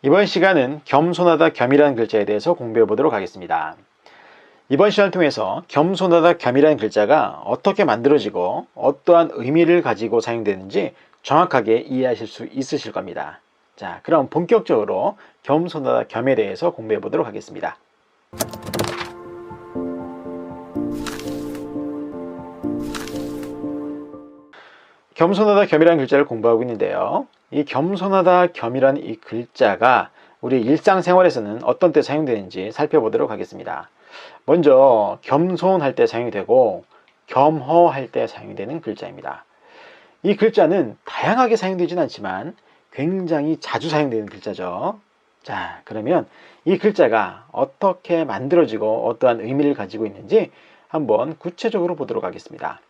이번 시간은 겸손하다 겸이라는 글자에 대해서 공부해 보도록 하겠습니다. 이번 시간을 통해서 겸손하다 겸이라는 글자가 어떻게 만들어지고 어떠한 의미를 가지고 사용되는지 정확하게 이해하실 수 있으실 겁니다. 자, 그럼 본격적으로 겸손하다 겸에 대해서 공부해 보도록 하겠습니다. 겸손하다 겸이라는 글자를 공부하고 있는데요. 이 겸손하다 겸이라는 이 글자가 우리 일상생활에서는 어떤 때 사용되는지 살펴보도록 하겠습니다. 먼저 겸손할 때 사용이 되고 겸허할 때 사용이 되는 글자입니다. 이 글자는 다양하게 사용되지는 않지만 굉장히 자주 사용되는 글자죠. 자, 그러면 이 글자가 어떻게 만들어지고 어떠한 의미를 가지고 있는지 한번 구체적으로 보도록 하겠습니다.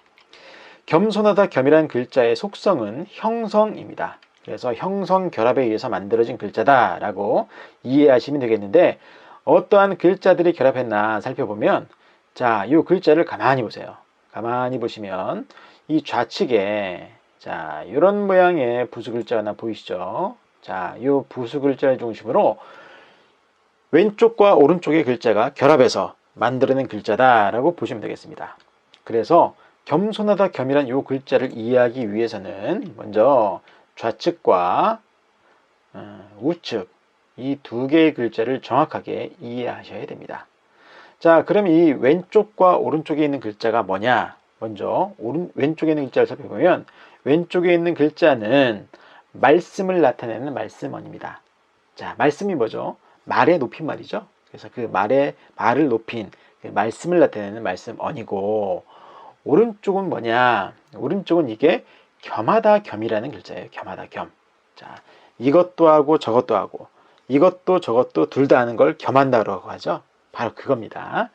겸손하다 겸이라는 글자의 속성은 형성입니다. 그래서 형성 결합에 의해서 만들어진 글자다 라고 이해하시면 되겠는데, 어떠한 글자들이 결합했나 살펴보면, 자, 이 글자를 가만히 보세요. 가만히 보시면 이 좌측에 자, 이런 모양의 부수 글자가 하나 보이시죠? 자, 이 부수 글자를 중심으로 왼쪽과 오른쪽의 글자가 결합해서 만들어낸 글자다라고 보시면 되겠습니다. 그래서 겸손하다 겸이란 이 글자를 이해하기 위해서는 먼저 좌측과 우측 이 두 개의 글자를 정확하게 이해하셔야 됩니다. 자, 그럼 이 왼쪽과 오른쪽에 있는 글자가 뭐냐? 먼저 왼쪽에 있는 글자를 살펴보면 왼쪽에 있는 글자는 말씀을 나타내는 말씀어입니다. 자, 말씀이 뭐죠? 말의 높임말이죠. 그래서 그 말을 높인 그 말씀을 나타내는 말씀어이고, 오른쪽은 뭐냐? 오른쪽은 이게 겸하다 겸이라는 글자예요. 겸하다 겸. 자, 이것도 하고 저것도 하고 이것도 저것도 둘 다 하는 걸 겸한다라고 하죠. 바로 그겁니다.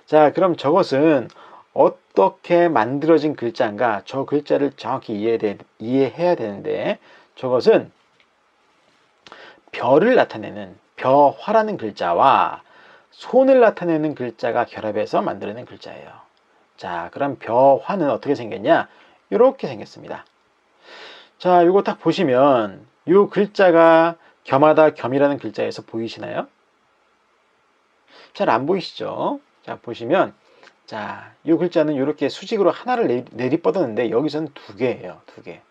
자, 그럼 저것은 어떻게 만들어진 글자인가? 저 글자를 정확히 이해해야 되는데, 저것은 별을 나타내는 벼화라는 글자와 손을 나타내는 글자가 결합해서 만들어낸 글자예요. 자, 그럼 벼화는 어떻게 생겼냐? 이렇게 생겼습니다. 자, 이거 딱 보시면 이 글자가 겸하다 겸이라는 글자에서 보이시나요? 잘 안 보이시죠? 자, 보시면 자, 이 글자는 이렇게 수직으로 하나를 내리뻗었는데 여기서는 두 개예요. 두 개.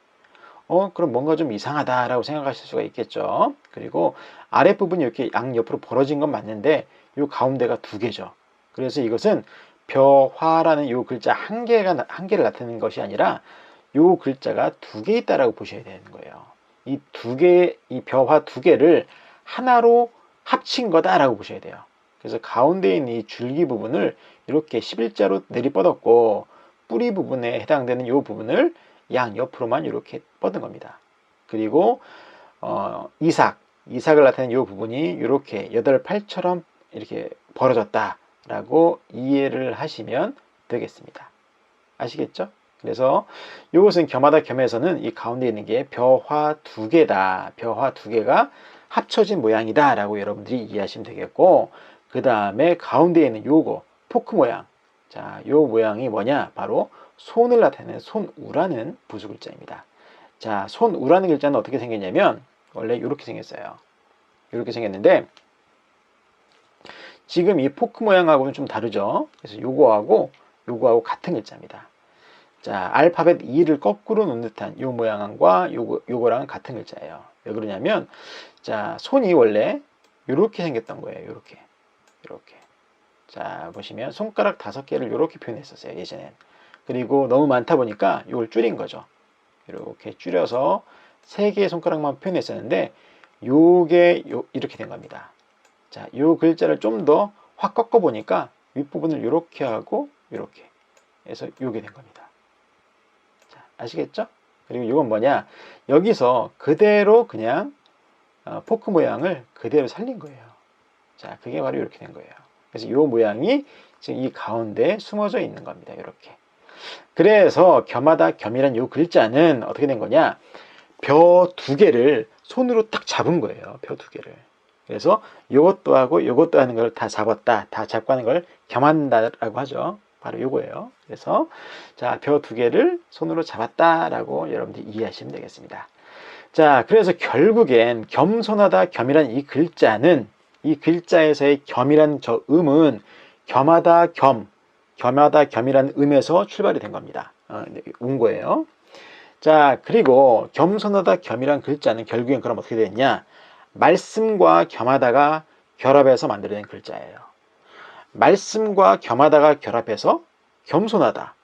그럼 뭔가 좀 이상하다라고 생각하실 수가 있겠죠. 그리고 아랫부분이 이렇게 양옆으로 벌어진 건 맞는데 이 가운데가 두 개죠. 그래서 이것은 벼화라는 이 글자 한 개를 나타내는 것이 아니라 이 글자가 두 개 있다라고 보셔야 되는 거예요. 이 벼화 두 개를 하나로 합친 거다라고 보셔야 돼요. 그래서 가운데 있는 이 줄기 부분을 이렇게 11자로 내리뻗었고, 뿌리 부분에 해당되는 이 부분을 양옆으로만 이렇게 뻗은 겁니다. 그리고 이삭을 나타내는 이 부분이 이렇게 8팔처럼 이렇게 벌어졌다라고 이해를 하시면 되겠습니다. 아시겠죠? 그래서 이것은 겸하다 겸에서는 이 가운데 있는 게 벼화 두 개다. 벼화 두 개가 합쳐진 모양이다 라고 여러분들이 이해하시면 되겠고, 그 다음에 가운데 있는 요거 포크 모양. 자, 요 모양이 뭐냐? 바로 손을 나타내는 손우라는 부수 글자입니다. 자, 손우라는 글자는 어떻게 생겼냐면 원래 이렇게 생겼어요. 이렇게 생겼는데 지금 이 포크 모양하고는 좀 다르죠. 그래서 요거하고 같은 글자입니다. 자, 알파벳 E를 거꾸로 놓은 듯한 요 모양과 요거랑 같은 글자예요. 왜 그러냐면, 자, 손이 원래 이렇게 생겼던 거예요. 이렇게. 자, 보시면 손가락 5개를 이렇게 표현했었어요, 예전엔. 그리고 너무 많다 보니까 이걸 줄인 거죠. 이렇게 줄여서 3개의 손가락만 표현했었는데, 요게 이렇게 된 겁니다. 자, 요 글자를 좀 더 확 꺾어 보니까 윗부분을 이렇게 하고 이렇게 해서 요게 된 겁니다. 자, 아시겠죠? 그리고 이건 뭐냐? 여기서 그대로 그냥 포크 모양을 그대로 살린 거예요. 자, 그게 바로 이렇게 된 거예요. 그래서 이 모양이 지금 이 가운데에 숨어져 있는 겁니다. 이렇게. 그래서 겸하다 겸이란 이 글자는 어떻게 된 거냐? 벼 두 개를 손으로 딱 잡은 거예요. 벼 두 개를. 그래서 이것도 하고 이것도 하는 걸 다 잡았다. 다 잡고 하는 걸 겸한다라고 하죠. 바로 이거예요. 그래서 자, 벼 두 개를 손으로 잡았다라고 여러분들이 이해하시면 되겠습니다. 자, 그래서 결국엔 겸손하다, 겸이란 이 글자는, 이 글자에서의 겸이란 저 음은 겸하다, 겸하다, 겸이란 음에서 출발이 된 겁니다. 온 거예요. 자, 그리고 겸손하다, 겸이란 글자는 결국엔 그럼 어떻게 되느냐? 말씀과 겸하다가 결합해서 만들어낸 글자예요. 말씀과 겸하다가 결합해서 겸손하다.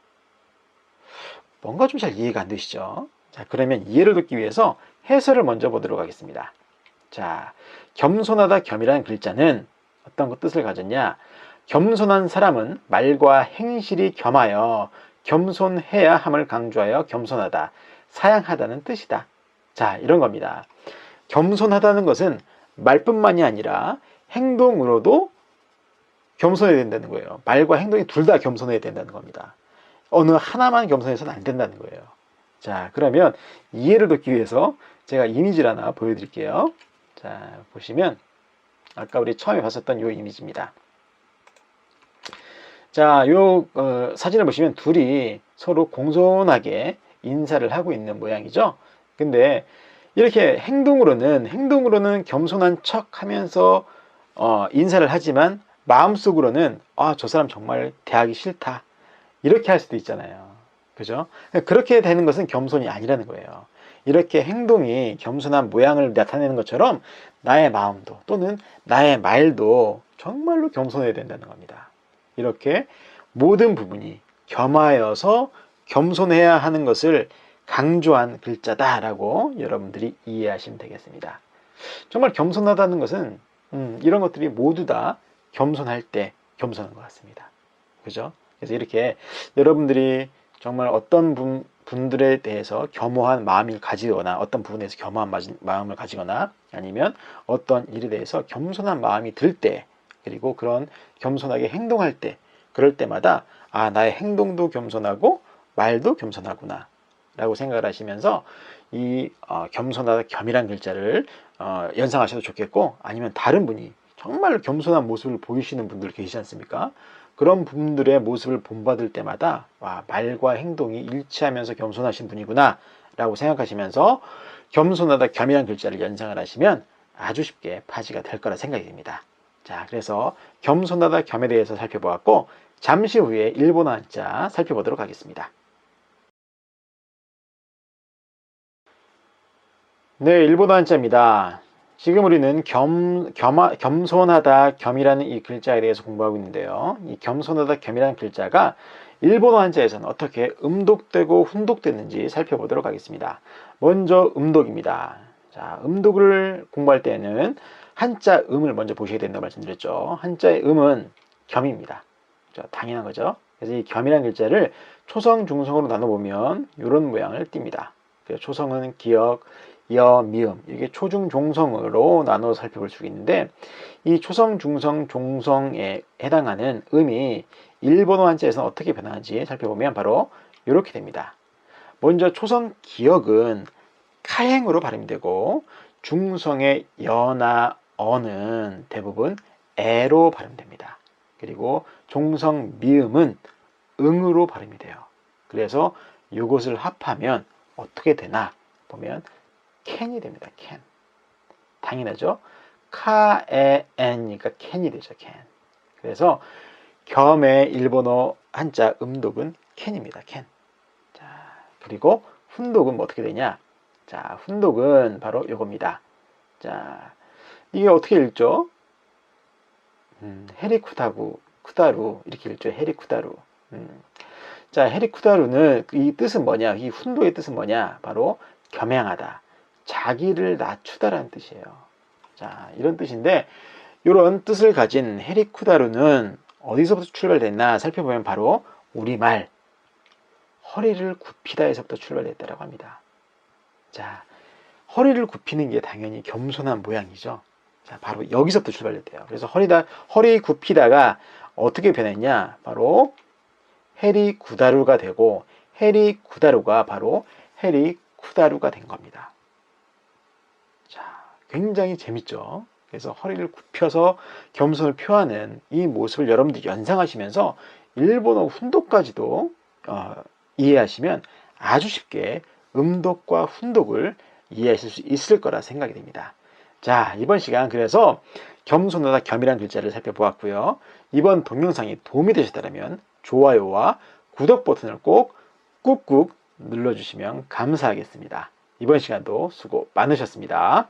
뭔가 좀 잘 이해가 안 되시죠? 자, 그러면 이해를 돕기 위해서 해설을 먼저 보도록 하겠습니다. 자, 겸손하다, 겸이라는 글자는 어떤 뜻을 가졌냐? 겸손한 사람은 말과 행실이 겸하여 겸손해야 함을 강조하여 겸손하다, 사양하다는 뜻이다. 자, 이런 겁니다. 겸손하다는 것은 말뿐만이 아니라 행동으로도 겸손해야 된다는 거예요. 말과 행동이 둘 다 겸손해야 된다는 겁니다. 어느 하나만 겸손해서는 안 된다는 거예요. 자, 그러면 이해를 돕기 위해서 제가 이미지를 하나 보여드릴게요. 자, 보시면 아까 우리 처음에 봤었던 이 이미지입니다. 자, 요 사진을 보시면 둘이 서로 공손하게 인사를 하고 있는 모양이죠. 근데 이렇게 행동으로는 겸손한 척 하면서 인사를 하지만 마음속으로는 저 사람 정말 대하기 싫다, 이렇게 할 수도 있잖아요. 그죠? 그렇게 되는 것은 겸손이 아니라는 거예요. 이렇게 행동이 겸손한 모양을 나타내는 것처럼 나의 마음도 또는 나의 말도 정말로 겸손해야 된다는 겁니다. 이렇게 모든 부분이 겸하여서 겸손해야 하는 것을 강조한 글자다라고 여러분들이 이해하시면 되겠습니다. 정말 겸손하다는 것은 이런 것들이 모두 다 겸손할 때 겸손한 것 같습니다. 그죠? 그래서 이렇게 여러분들이 정말 어떤 분들에 대해서 겸허한 마음을 가지거나 어떤 부분에서 겸허한 마음을 가지거나 아니면 어떤 일에 대해서 겸손한 마음이 들 때, 그리고 그런 겸손하게 행동할 때, 그럴 때마다 나의 행동도 겸손하고 말도 겸손하구나 라고 생각을 하시면서 이 겸손하다, 겸이란 글자를 연상하셔도 좋겠고, 아니면 다른 분이 정말로 겸손한 모습을 보이시는 분들 계시지 않습니까? 그런 분들의 모습을 본받을 때마다 말과 행동이 일치하면서 겸손하신 분이구나 라고 생각하시면서 겸손하다, 겸이란 글자를 연상을 하시면 아주 쉽게 파지가 될 거라 생각이 듭니다. 자, 그래서 겸손하다, 겸에 대해서 살펴보았고, 잠시 후에 일본어 한자 살펴보도록 하겠습니다. 네, 일본어 한자입니다. 지금 우리는 겸손하다, 겸이라는 이 글자에 대해서 공부하고 있는데요. 이 겸손하다, 겸이라는 글자가 일본어 한자에서는 어떻게 음독되고 훈독되는지 살펴보도록 하겠습니다. 먼저 음독입니다. 자, 음독을 공부할 때는 한자 음을 먼저 보셔야 된다고 말씀드렸죠. 한자의 음은 겸입니다. 당연한 거죠. 그래서 이 겸이라는 글자를 초성, 중성으로 나눠보면 이런 모양을 띱니다. 그래서 초성은 기역, 여, 미음, 이게 초중 종성으로 나눠 살펴볼 수 있는데, 이 초성, 중성, 종성에 해당하는 음이 일본어 한자에서는 어떻게 변하는지 살펴보면 바로 이렇게 됩니다. 먼저 초성 기역은 카행으로 발음되고, 중성의 여나 어는 대부분 에로 발음됩니다. 그리고 종성 미음은 응으로 발음이 돼요. 그래서 이것을 합하면 어떻게 되나 보면 캔이 됩니다. 캔. 당연하죠. 카에엔이니까 캔이 되죠. 캔. 그래서 겸의 일본어 한자 음독은 캔입니다. 캔. 자, 그리고 훈독은 어떻게 되냐? 자, 훈독은 바로 요겁니다. 자, 이게 어떻게 읽죠? 헤리쿠다루 이렇게 읽죠. 헤리쿠다루. 자, 헤리쿠다루는 이 뜻은 뭐냐? 이 훈독의 뜻은 뭐냐? 바로 겸양하다, 자기를 낮추다라는 뜻이에요. 자, 이런 뜻인데, 이런 뜻을 가진 헤리쿠다루는 어디서부터 출발됐나 살펴보면 바로 우리말 허리를 굽히다에서부터 출발됐다고 합니다. 자, 허리를 굽히는 게 당연히 겸손한 모양이죠. 자, 바로 여기서부터 출발됐대요. 그래서 허리 굽히다가 어떻게 변했냐? 바로 헤리쿠다루가 되고, 헤리쿠다루가 바로 헤리쿠다루가 된 겁니다. 자, 굉장히 재밌죠? 그래서 허리를 굽혀서 겸손을 표하는 이 모습을 여러분들이 연상하시면서 일본어 훈독까지도 이해하시면 아주 쉽게 음독과 훈독을 이해하실 수 있을 거라 생각이 됩니다. 자, 이번 시간 그래서 겸손하다 겸이란 글자를 살펴보았고요. 이번 동영상이 도움이 되셨다면 좋아요와 구독 버튼을 꼭 꾹꾹 눌러주시면 감사하겠습니다. 이번 시간도 수고 많으셨습니다.